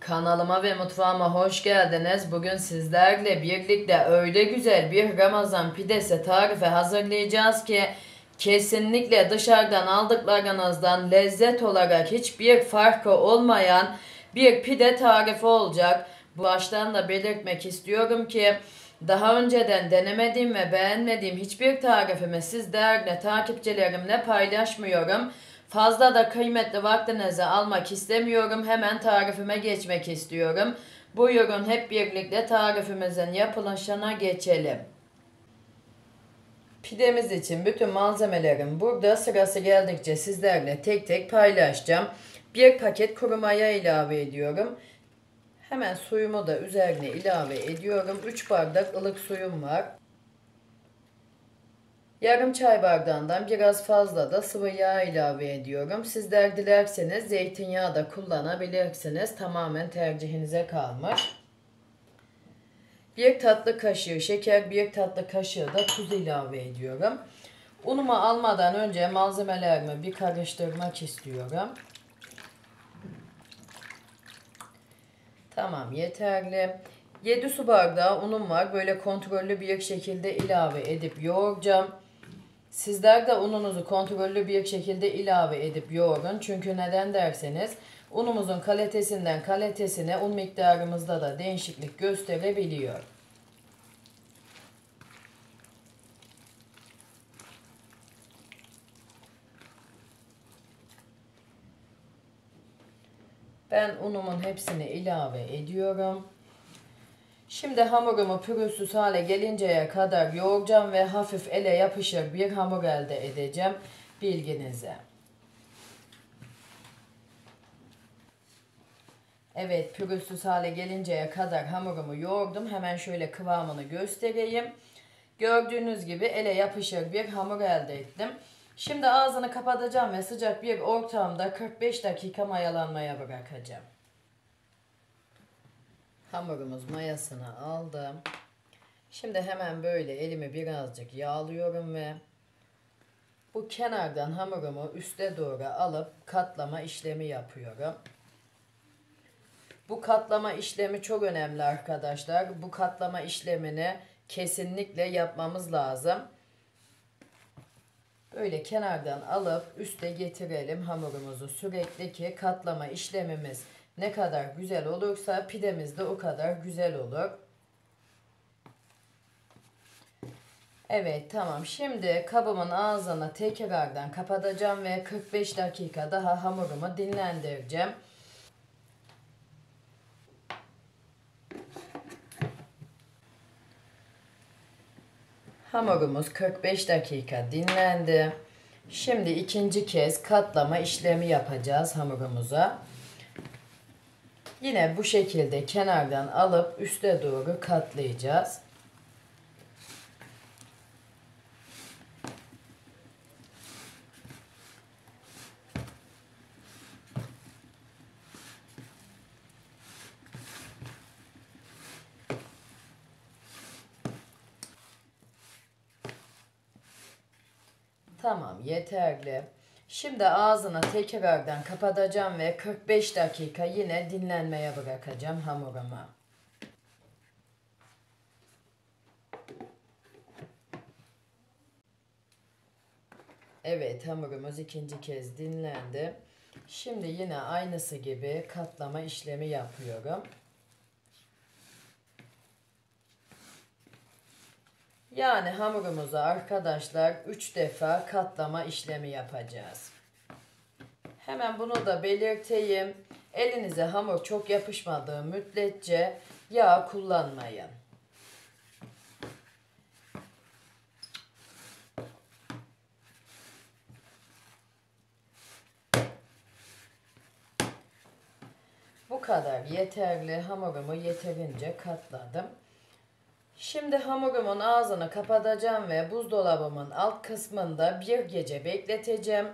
Kanalıma ve mutfağıma hoş geldiniz. Bugün sizlerle birlikte öyle güzel bir Ramazan pidesi tarifi hazırlayacağız ki kesinlikle dışarıdan aldıklarınızdan lezzet olarak hiçbir farkı olmayan bir pide tarifi olacak. Baştan da belirtmek istiyorum ki daha önceden denemediğim ve beğenmediğim hiçbir tarifimi siz değerli takipçilerimle paylaşmıyorum. Fazla da kıymetli vaktinizi almak istemiyorum. Hemen tarifime geçmek istiyorum. Buyurun hep birlikte tarifimizin yapılışına geçelim. Pidemiz için bütün malzemelerim burada. Sırası geldikçe sizlerle tek tek paylaşacağım. Bir paket kuru maya ilave ediyorum. Hemen suyumu da üzerine ilave ediyorum. 3 bardak ılık suyum var. Yarım çay bardağından biraz fazla da sıvı yağ ilave ediyorum. Sizler dilerseniz zeytinyağı da kullanabilirsiniz. Tamamen tercihinize kalmış. Bir tatlı kaşığı şeker, bir tatlı kaşığı da tuz ilave ediyorum. Unumu almadan önce malzemelerimi bir karıştırmak istiyorum. Tamam, yeterli. 7 su bardağı unum var. Böyle kontrollü bir şekilde ilave edip yoğuracağım. Sizler de ununuzu kontrollü bir şekilde ilave edip yoğurun. Çünkü neden derseniz unumuzun kalitesinden kalitesine un miktarımızda da değişiklik gösterebiliyor. Ben unumun hepsini ilave ediyorum. Şimdi hamurumu pürüzsüz hale gelinceye kadar yoğuracağım ve hafif ele yapışır bir hamur elde edeceğim. Bilginize. Evet, pürüzsüz hale gelinceye kadar hamurumu yoğurdum. Hemen şöyle kıvamını göstereyim. Gördüğünüz gibi ele yapışır bir hamur elde ettim. Şimdi ağzını kapatacağım ve sıcak bir ortamda 45 dakika mayalanmaya bırakacağım. Hamurumuz mayasını aldım. Şimdi hemen böyle elimi birazcık yağlıyorum ve bu kenardan hamurumu üste doğru alıp katlama işlemi yapıyorum. Bu katlama işlemi çok önemli arkadaşlar. Bu katlama işlemini kesinlikle yapmamız lazım. Böyle kenardan alıp üste getirelim hamurumuzu sürekli ki katlama işlemimiz ne kadar güzel olursa pidemiz de o kadar güzel olur. Evet, tamam. Şimdi kabımın ağzını tekrardan kapatacağım ve 45 dakika daha hamurumu dinlendireceğim. Hamurumuz 45 dakika dinlendi. Şimdi ikinci kez katlama işlemi yapacağız hamurumuza. Yine bu şekilde kenardan alıp üste doğru katlayacağız. Tamam, yeterli. Şimdi ağzını tekrardan kapatacağım ve 45 dakika yine dinlenmeye bırakacağım hamurumu. Evet, hamurumuz ikinci kez dinlendi. Şimdi yine aynısı gibi katlama işlemi yapıyorum. Yani hamurumuzu arkadaşlar 3 defa katlama işlemi yapacağız. Hemen bunu da belirteyim. Elinize hamur çok yapışmadığı müddetçe yağ kullanmayın. Bu kadar yeterli. Hamurumu yeterince katladım. Şimdi hamurumun ağzını kapatacağım ve buzdolabımın alt kısmında bir gece bekleteceğim.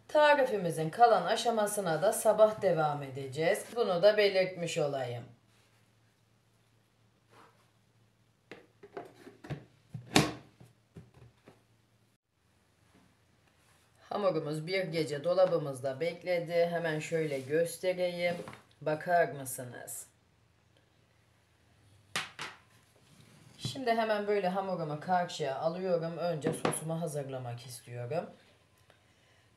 Tarifimizin kalan aşamasına da sabah devam edeceğiz. Bunu da belirtmiş olayım. Hamurumuz bir gece dolabımızda bekledi. Hemen şöyle göstereyim. Bakar mısınız? Şimdi hemen böyle hamurumu karşıya alıyorum. Önce sosumu hazırlamak istiyorum.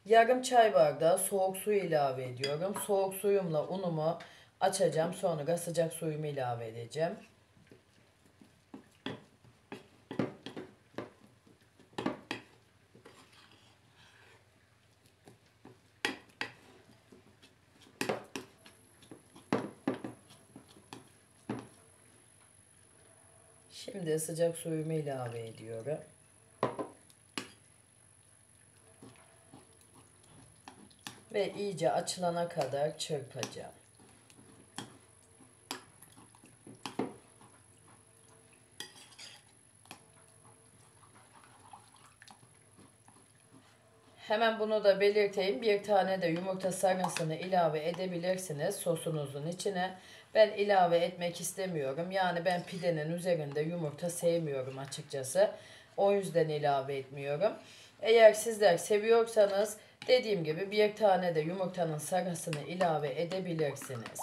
Yarım çay bardağı soğuk su ilave ediyorum. Soğuk suyumla unumu açacağım. Sonra sıcak suyumu ilave edeceğim. Şimdi sıcak suyumu ilave ediyorum. Ve iyice açılana kadar çırpacağım. Hemen bunu da belirteyim. Bir tane de yumurta sarısını ilave edebilirsiniz sosunuzun içine. Ben ilave etmek istemiyorum. Yani ben pidenin üzerinde yumurta sevmiyorum açıkçası. O yüzden ilave etmiyorum. Eğer sizler seviyorsanız dediğim gibi bir tane de yumurtanın sarısını ilave edebilirsiniz.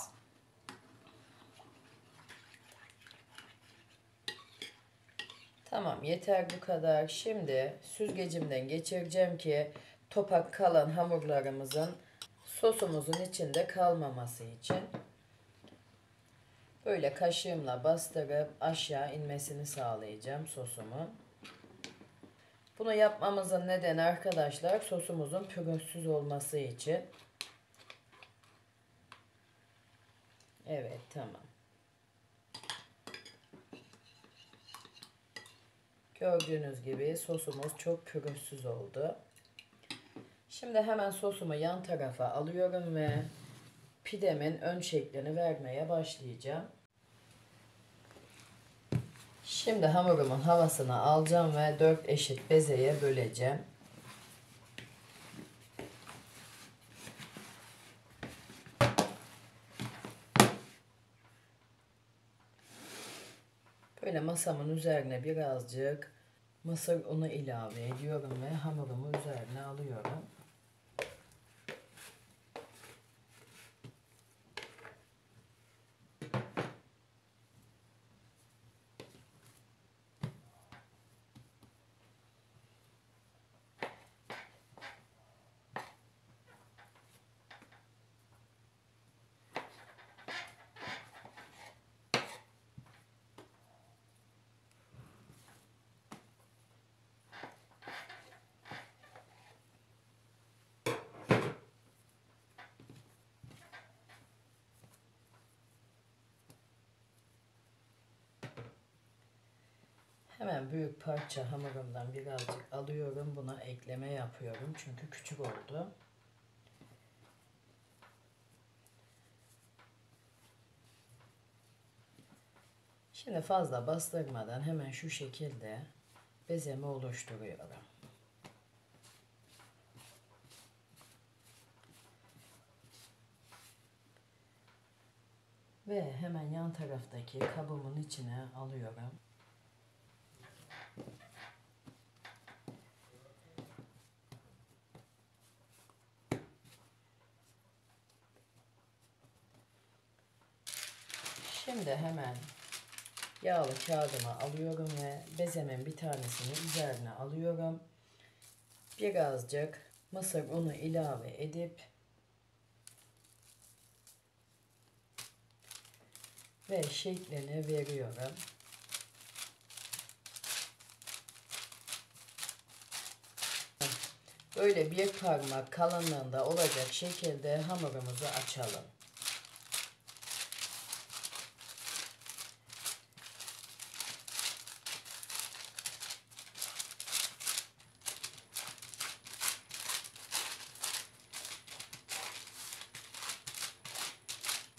Tamam, yeter bu kadar. Şimdi süzgecimden geçireceğim ki topak kalan hamurlarımızın sosumuzun içinde kalmaması için. Böyle kaşığımla bastırıp aşağı inmesini sağlayacağım sosumu. Bunu yapmamızın nedeni arkadaşlar sosumuzun pürüzsüz olması için. Evet, tamam. Gördüğünüz gibi sosumuz çok pürüzsüz oldu. Şimdi hemen sosumu yan tarafa alıyorum ve pidemin ön şeklini vermeye başlayacağım. Şimdi hamurumun havasını alacağım ve 4 eşit bezeye böleceğim. Böyle masamın üzerine birazcık mısır unu ilave ediyorum ve hamurumu üzerine alıyorum. Hemen büyük parça hamurumdan birazcık alıyorum. Buna ekleme yapıyorum. Çünkü küçük oldu. Şimdi fazla bastırmadan hemen şu şekilde bezemi oluşturuyorum. Ve hemen yan taraftaki kabımın içine alıyorum. Şimdi hemen yağlı kağıdımı alıyorum ve bezemin bir tanesini üzerine alıyorum. Birazcık mısır unu ilave edip ve şeklini veriyorum. Böyle bir parmak kalınlığında olacak şekilde hamurumuzu açalım.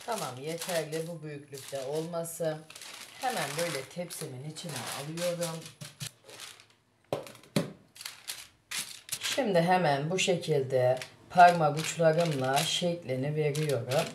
Tamam, yeterli bu büyüklükte olması. Hemen böyle tepsimin içine alıyorum. Şimdi hemen bu şekilde parmak uçlarımla şeklini veriyorum.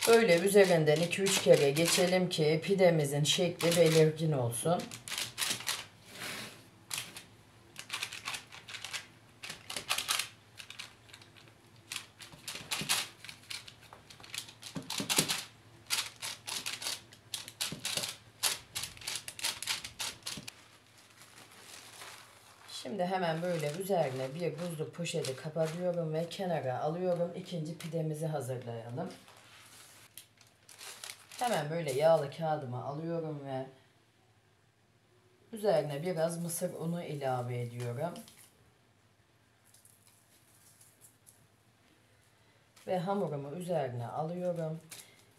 Böyle üzerinden 2-3 kere geçelim ki pidemizin şekli belirgin olsun. Şimdi hemen böyle üzerine bir buzluk poşeti kapatıyorum ve kenara alıyorum. İkinci pidemizi hazırlayalım. Hemen böyle yağlı kağıdımı alıyorum ve üzerine biraz mısır unu ilave ediyorum. Ve hamurumu üzerine alıyorum.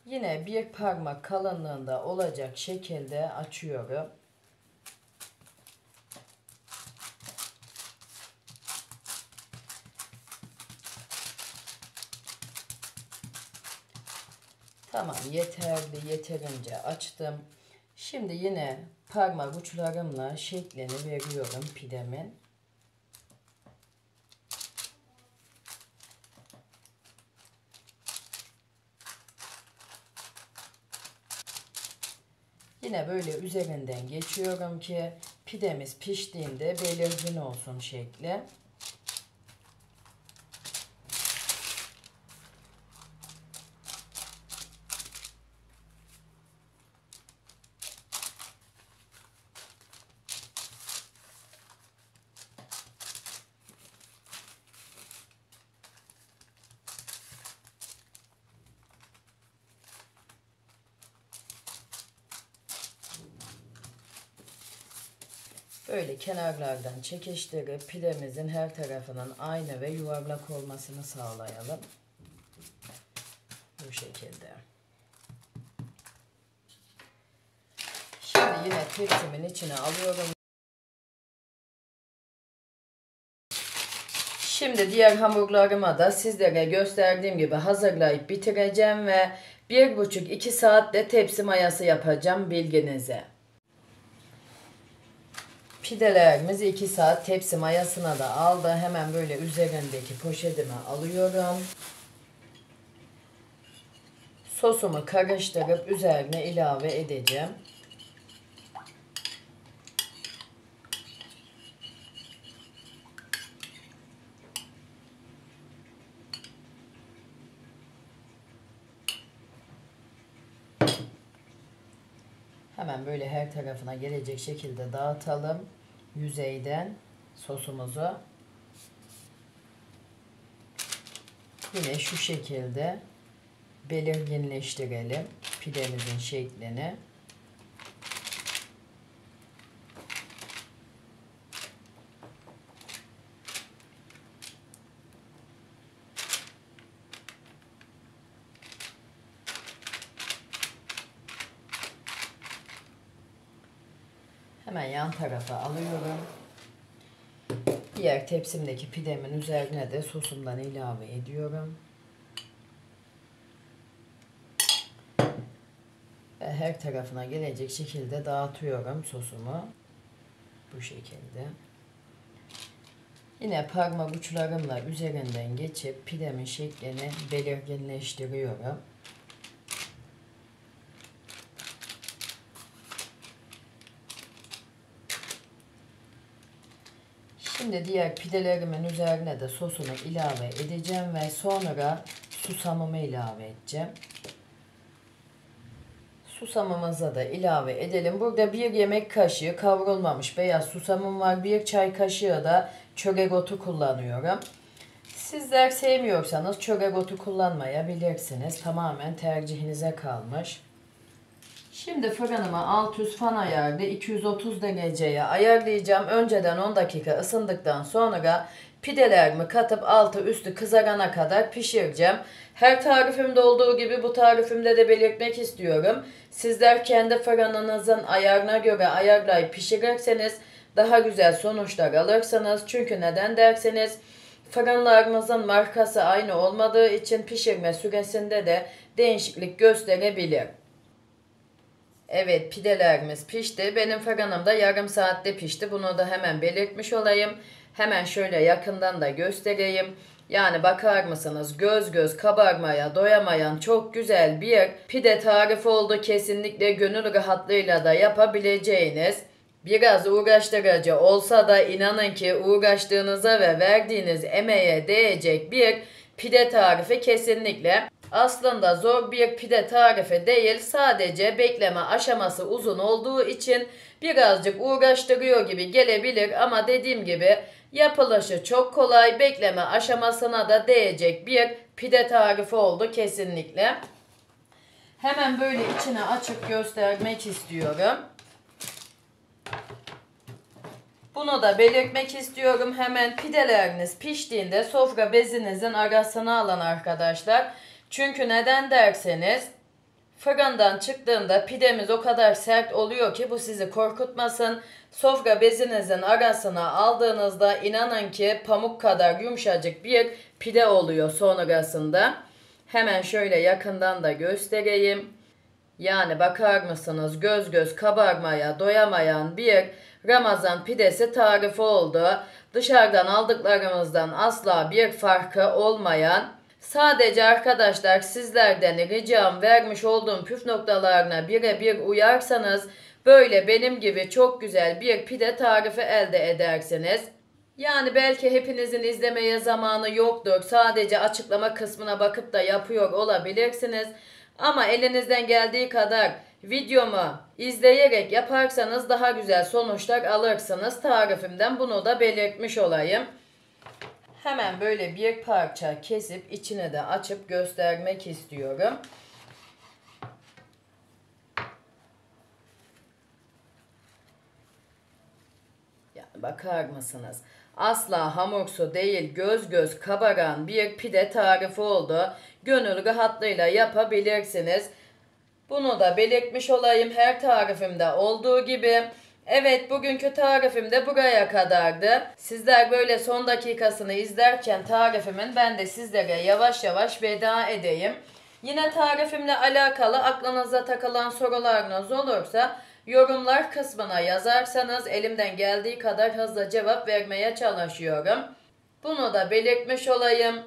Yine bir parmak kalınlığında olacak şekilde açıyorum. Tamam, yeterince açtım. Şimdi yine parmak uçlarımla şeklini veriyorum pidemin. Yine böyle üzerinden geçiyorum ki pidemiz piştiğinde belirgin olsun şekli. Böyle kenarlardan çekiştirip pidemizin her tarafının aynı ve yuvarlak olmasını sağlayalım. Bu şekilde. Şimdi yine tepsimin içine alıyorum. Şimdi diğer hamurlarıma da sizlere gösterdiğim gibi hazırlayıp bitireceğim ve 1,5-2 saatte tepsi mayası yapacağım, bilginize. Pidelerimiz 2 saat tepsi mayasına da aldı. Hemen böyle üzerindeki poşetimi alıyorum. Sosumu karıştırıp üzerine ilave edeceğim. Hemen böyle her tarafına gelecek şekilde dağıtalım yüzeyden sosumuzu. Yine şu şekilde belirginleştirelim pidemizin şeklini. Hemen yan tarafa alıyorum. Diğer tepsimdeki pidemin üzerine de sosumdan ilave ediyorum. Ve her tarafına gelecek şekilde dağıtıyorum sosumu. Bu şekilde. Yine parmak uçlarımla üzerinden geçip pidemin şeklini belirginleştiriyorum. Şimdi diğer pidelerimin üzerine de sosunu ilave edeceğim ve sonra susamımı ilave edeceğim. Susamımıza da ilave edelim. Burada 1 yemek kaşığı kavrulmamış beyaz susamım var. 1 çay kaşığı da çörek otu kullanıyorum. Sizler sevmiyorsanız çörek otu kullanmayabilirsiniz. Tamamen tercihinize kalmış. Şimdi fırınımı alt üst fan ayarda 230 dereceye ayarlayacağım. Önceden 10 dakika ısındıktan sonra pidelerimi katıp altı üstü kızarana kadar pişireceğim. Her tarifimde olduğu gibi bu tarifimde de belirtmek istiyorum. Sizler kendi fırınınızın ayarına göre ayarlayıp pişirirseniz daha güzel sonuçlar alırsınız. Çünkü neden derseniz fırınlarımızın markası aynı olmadığı için pişirme süresinde de değişiklik gösterebilir. Evet, pidelerimiz pişti. Benim fırınımda yarım saatte pişti. Bunu da hemen belirtmiş olayım. Hemen şöyle yakından da göstereyim. Yani bakar mısınız, göz göz kabarmaya doyamayan çok güzel bir pide tarifi oldu. Kesinlikle gönül rahatlığıyla da yapabileceğiniz, biraz uğraştırıcı olsa da inanın ki uğraştığınıza ve verdiğiniz emeğe değecek bir pide tarifi kesinlikle. Aslında zor bir pide tarifi değil, sadece bekleme aşaması uzun olduğu için birazcık uğraştırıyor gibi gelebilir ama dediğim gibi yapılışı çok kolay, bekleme aşamasına da değecek bir pide tarifi oldu kesinlikle. Hemen böyle içine açıp göstermek istiyorum. Bunu da belirtmek istiyorum. Hemen pideleriniz piştiğinde sofra bezinizin arasına alın arkadaşlar. Çünkü neden derseniz fırından çıktığında pidemiz o kadar sert oluyor ki bu sizi korkutmasın. Sofra bezinizin arasına aldığınızda inanın ki pamuk kadar yumuşacık bir pide oluyor sonrasında. Hemen şöyle yakından da göstereyim. Yani bakar mısınız, göz göz kabarmaya doyamayan bir Ramazan pidesi tarifi oldu. Dışarıdan aldıklarımızdan asla bir farkı olmayan, sadece arkadaşlar sizlerden ricam vermiş olduğum püf noktalarına birebir uyarsanız böyle benim gibi çok güzel bir pide tarifi elde edersiniz. Yani belki hepinizin izlemeye zamanı yoktur. Sadece açıklama kısmına bakıp da yapıyor olabilirsiniz. Ama elinizden geldiği kadar videomu izleyerek yaparsanız daha güzel sonuçlar alırsınız. Tarifimden bunu da belirtmiş olayım. Hemen böyle bir parça kesip içine de açıp göstermek istiyorum. Yani bakar mısınız? Asla hamursu değil, göz göz kabaran bir pide tarifi oldu. Gönül rahatlığıyla yapabilirsiniz. Bunu da belirtmiş olayım, her tarifimde olduğu gibi. Evet, bugünkü tarifim de buraya kadardı. Sizler böyle son dakikasını izlerken tarifimin ben de sizlere yavaş yavaş veda edeyim. Yine tarifimle alakalı aklınıza takılan sorularınız olursa yorumlar kısmına yazarsanız elimden geldiği kadar hızlı cevap vermeye çalışıyorum. Bunu da belirtmiş olayım.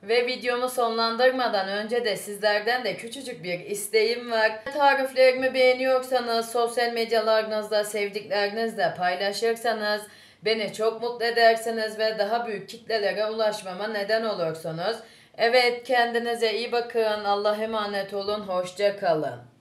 Ve videomu sonlandırmadan önce de sizlerden de küçücük bir isteğim var. Tariflerimi beğeniyorsanız sosyal medyalarınızda sevdiklerinizle paylaşırsanız beni çok mutlu edersiniz ve daha büyük kitlelere ulaşmama neden olursunuz. Evet, kendinize iyi bakın. Allah'a emanet olun. Hoşça kalın.